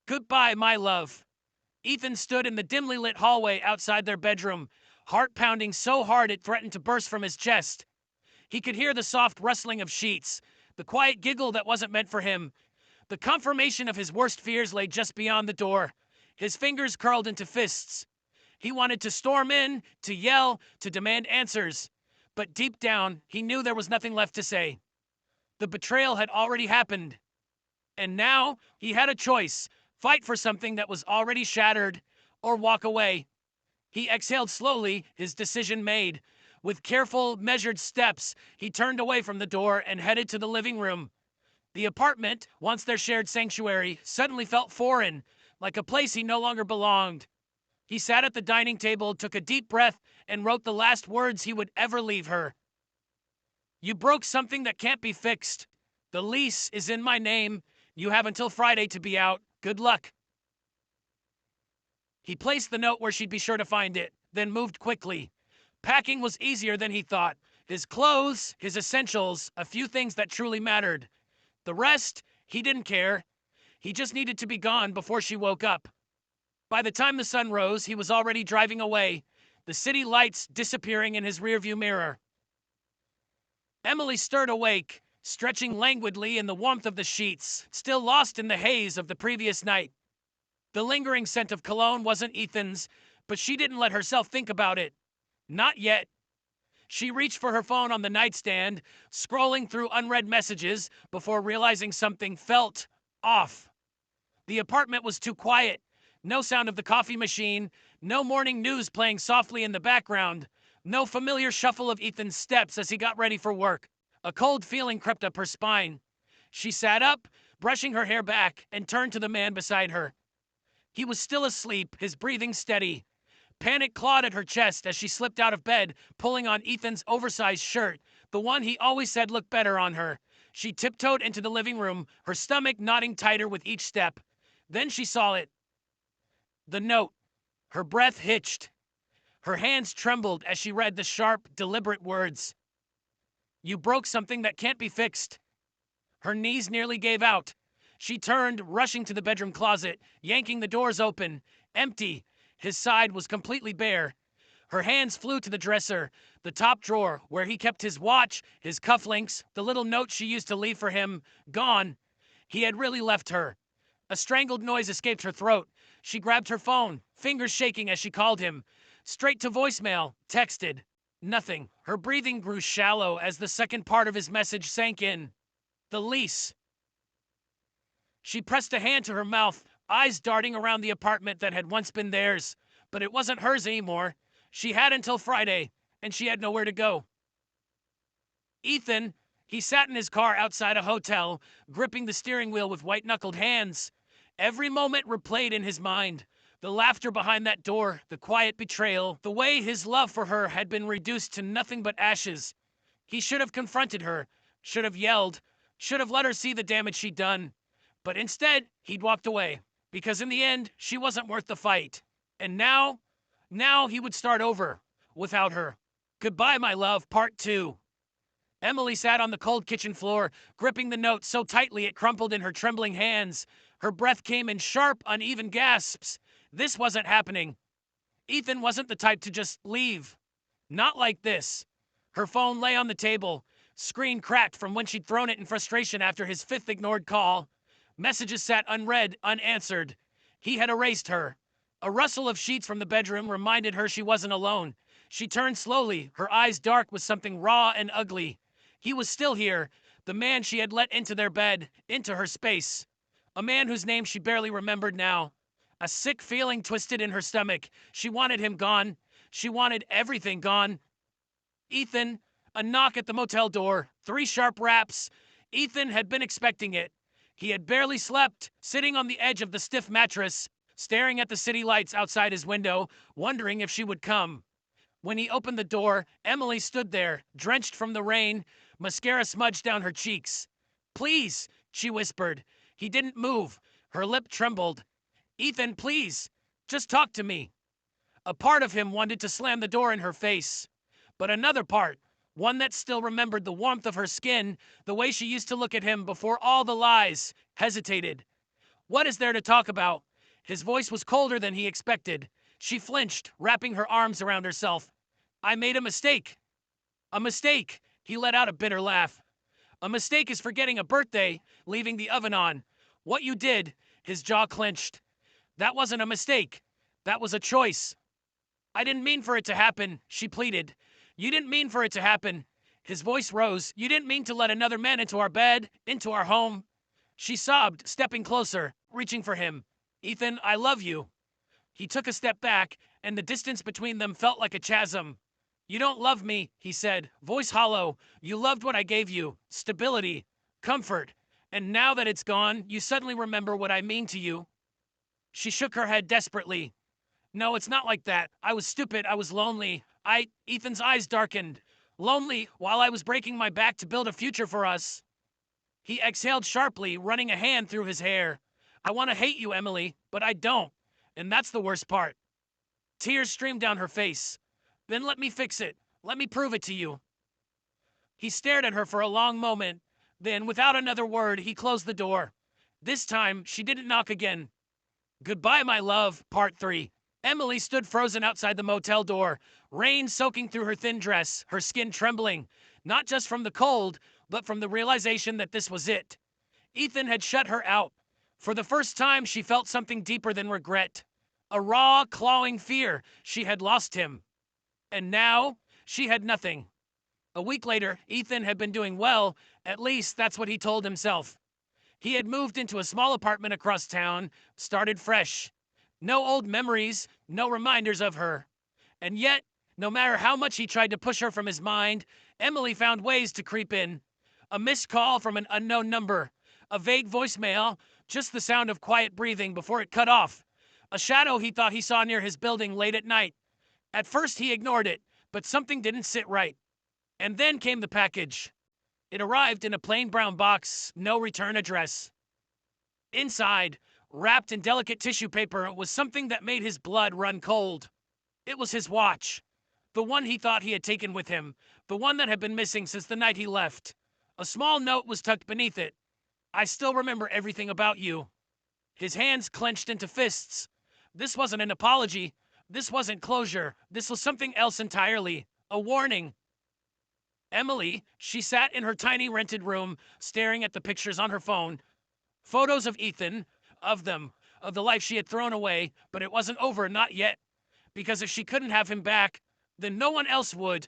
Goodbye, my love. Ethan stood in the dimly lit hallway outside their bedroom, heart pounding so hard it threatened to burst from his chest. He could hear the soft rustling of sheets, the quiet giggle that wasn't meant for him. The confirmation of his worst fears lay just beyond the door. His fingers curled into fists. He wanted to storm in, to yell, to demand answers. But deep down, he knew there was nothing left to say. The betrayal had already happened. And now he had a choice: fight for something that was already shattered, or walk away. He exhaled slowly, his decision made. With careful, measured steps, he turned away from the door and headed to the living room. The apartment, once their shared sanctuary, suddenly felt foreign, like a place he no longer belonged. He sat at the dining table, took a deep breath, and wrote the last words he would ever leave her. You broke something that can't be fixed. The lease is in my name. You have until Friday to be out. Good luck. He placed the note where she'd be sure to find it, then moved quickly. Packing was easier than he thought. His clothes, his essentials, a few things that truly mattered. The rest, he didn't care. He just needed to be gone before she woke up. By the time the sun rose, he was already driving away, the city lights disappearing in his rearview mirror. Emily stirred awake, stretching languidly in the warmth of the sheets, still lost in the haze of the previous night. The lingering scent of cologne wasn't Ethan's, but she didn't let herself think about it. Not yet. She reached for her phone on the nightstand, scrolling through unread messages before realizing something felt off. The apartment was too quiet. No sound of the coffee machine, no morning news playing softly in the background, no familiar shuffle of Ethan's steps as he got ready for work. A cold feeling crept up her spine. She sat up, brushing her hair back, and turned to the man beside her. He was still asleep, his breathing steady. Panic clawed at her chest as she slipped out of bed, pulling on Ethan's oversized shirt, the one he always said looked better on her. She tiptoed into the living room, her stomach knotting tighter with each step. Then she saw it. The note. Her breath hitched. Her hands trembled as she read the sharp, deliberate words. You broke something that can't be fixed. Her knees nearly gave out. She turned, rushing to the bedroom closet, yanking the doors open. Empty. His side was completely bare. Her hands flew to the dresser, the top drawer, where he kept his watch, his cufflinks, the little note she used to leave for him. Gone. He had really left her. A strangled noise escaped her throat. She grabbed her phone, fingers shaking as she called him. Straight to voicemail, texted. Nothing. Her breathing grew shallow as the second part of his message sank in. The lease. She pressed a hand to her mouth, eyes darting around the apartment that had once been theirs. But it wasn't hers anymore. She had until Friday, and she had nowhere to go. Ethan, he sat in his car outside a hotel, gripping the steering wheel with white-knuckled hands. Every moment replayed in his mind. The laughter behind that door, the quiet betrayal, the way his love for her had been reduced to nothing but ashes. He should have confronted her, should have yelled, should have let her see the damage she'd done. But instead, he'd walked away, because in the end, she wasn't worth the fight. And now he would start over, without her. Goodbye, my love, part 2. Emily sat on the cold kitchen floor, gripping the note so tightly it crumpled in her trembling hands. Her breath came in sharp, uneven gasps. This wasn't happening. Ethan wasn't the type to just leave. Not like this. Her phone lay on the table, screen cracked from when she'd thrown it in frustration after his fifth ignored call. Messages sat unread, unanswered. He had erased her. A rustle of sheets from the bedroom reminded her she wasn't alone. She turned slowly, her eyes dark with something raw and ugly. He was still here, the man she had let into their bed, into her space. A man whose name she barely remembered now. A sick feeling twisted in her stomach. She wanted him gone. She wanted everything gone. Ethan, a knock at the motel door, 3 sharp raps. Ethan had been expecting it. He had barely slept, sitting on the edge of the stiff mattress, staring at the city lights outside his window, wondering if she would come. When he opened the door, Emily stood there, drenched from the rain, mascara smudged down her cheeks. Please, she whispered. He didn't move. Her lip trembled. Ethan, please, just talk to me. A part of him wanted to slam the door in her face. But another part, one that still remembered the warmth of her skin, the way she used to look at him before all the lies, hesitated. What is there to talk about? His voice was colder than he expected. She flinched, wrapping her arms around herself. I made a mistake. A mistake. He let out a bitter laugh. A mistake is forgetting a birthday, leaving the oven on. What you did, his jaw clenched. That wasn't a mistake. That was a choice. I didn't mean for it to happen, she pleaded. You didn't mean for it to happen. His voice rose. You didn't mean to let another man into our bed, into our home. She sobbed, stepping closer, reaching for him. Ethan, I love you. He took a step back, and the distance between them felt like a chasm. You don't love me, he said, voice hollow. You loved what I gave you. Stability. Comfort. And now that it's gone, you suddenly remember what I mean to you. She shook her head desperately. No, it's not like that. I was stupid. I was lonely. Ethan's eyes darkened. Lonely while I was breaking my back to build a future for us. He exhaled sharply, running a hand through his hair. I want to hate you, Emily, but I don't. And that's the worst part. Tears streamed down her face. Then let me fix it. Let me prove it to you. He stared at her for a long moment. Then, without another word, he closed the door. This time, she didn't knock again. Goodbye, my love, Part 3. Emily stood frozen outside the motel door, rain soaking through her thin dress, her skin trembling, not just from the cold, but from the realization that this was it. Ethan had shut her out. For the first time, she felt something deeper than regret. A raw, clawing fear she had lost him. And now, she had nothing. A week later, Ethan had been doing well, at least that's what he told himself. He had moved into a small apartment across town, started fresh. No old memories, no reminders of her. And yet, no matter how much he tried to push her from his mind, Emily found ways to creep in. A missed call from an unknown number, a vague voicemail, just the sound of quiet breathing before it cut off. A shadow he thought he saw near his building late at night. At first he ignored it, but something didn't sit right. And then came the package. It arrived in a plain brown box, no return address. Inside, wrapped in delicate tissue paper, was something that made his blood run cold. It was his watch. The one he thought he had taken with him. The one that had been missing since the night he left. A small note was tucked beneath it. I still remember everything about you. His hands clenched into fists. This wasn't an apology. This wasn't closure. This was something else entirely. A warning. Emily, she sat in her tiny rented room, staring at the pictures on her phone. Photos of Ethan, of them, of the life she had thrown away, but it wasn't over, not yet. Because if she couldn't have him back, then no one else would.